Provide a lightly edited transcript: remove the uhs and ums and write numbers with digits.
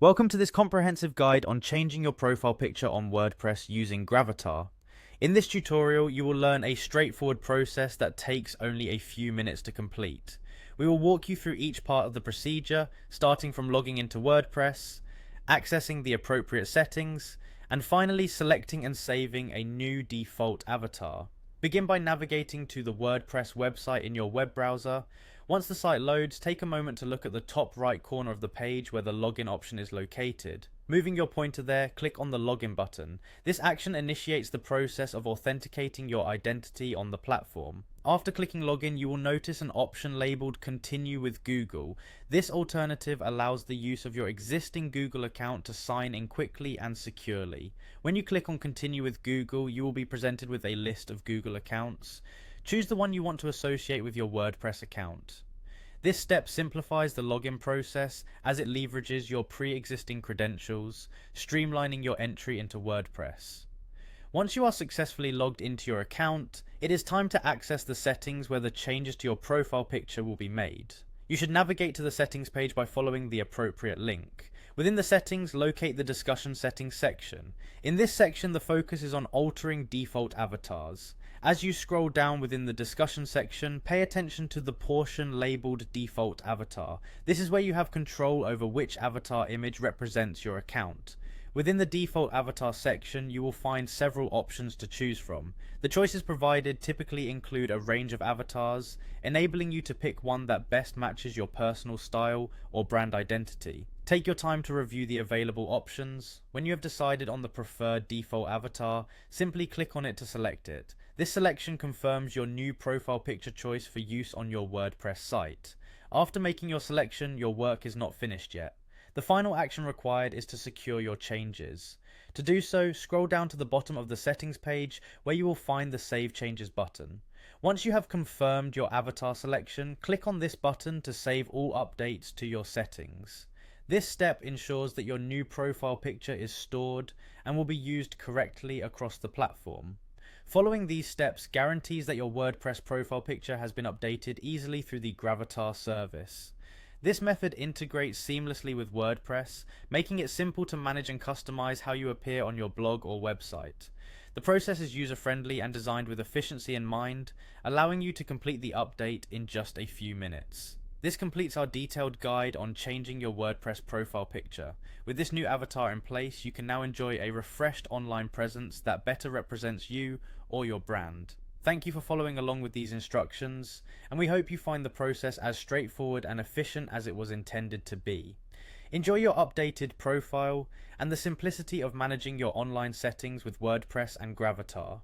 Welcome to this comprehensive guide on changing your profile picture on WordPress using Gravatar. In this tutorial, you will learn a straightforward process that takes only a few minutes to complete. We will walk you through each part of the procedure, starting from logging into WordPress, accessing the appropriate settings, and finally selecting and saving a new default avatar. Begin by navigating to the WordPress website in your web browser. Once the site loads, take a moment to look at the top right corner of the page where the login option is located. Moving your pointer there, click on the login button. This action initiates the process of authenticating your identity on the platform. After clicking login, you will notice an option labeled Continue with Google. This alternative allows the use of your existing Google account to sign in quickly and securely. When you click on Continue with Google, you will be presented with a list of Google accounts. Choose the one you want to associate with your WordPress account. This step simplifies the login process as it leverages your pre-existing credentials, streamlining your entry into WordPress. Once you are successfully logged into your account, it is time to access the settings where the changes to your profile picture will be made. You should navigate to the settings page by following the appropriate link. Within the settings, locate the discussion settings section. In this section, the focus is on altering default avatars. As you scroll down within the discussion section, pay attention to the portion labeled default avatar. This is where you have control over which avatar image represents your account. Within the default avatar section, you will find several options to choose from. The choices provided typically include a range of avatars, enabling you to pick one that best matches your personal style or brand identity. Take your time to review the available options. When you have decided on the preferred default avatar, simply click on it to select it. This selection confirms your new profile picture choice for use on your WordPress site. After making your selection, your work is not finished yet. The final action required is to secure your changes. To do so, scroll down to the bottom of the settings page where you will find the Save Changes button. Once you have confirmed your avatar selection, click on this button to save all updates to your settings. This step ensures that your new profile picture is stored and will be used correctly across the platform. Following these steps guarantees that your WordPress profile picture has been updated easily through the Gravatar service. This method integrates seamlessly with WordPress, making it simple to manage and customize how you appear on your blog or website. The process is user-friendly and designed with efficiency in mind, allowing you to complete the update in just a few minutes. This completes our detailed guide on changing your WordPress profile picture. With this new avatar in place, you can now enjoy a refreshed online presence that better represents you or your brand. Thank you for following along with these instructions, and we hope you find the process as straightforward and efficient as it was intended to be. Enjoy your updated profile and the simplicity of managing your online settings with WordPress and Gravatar.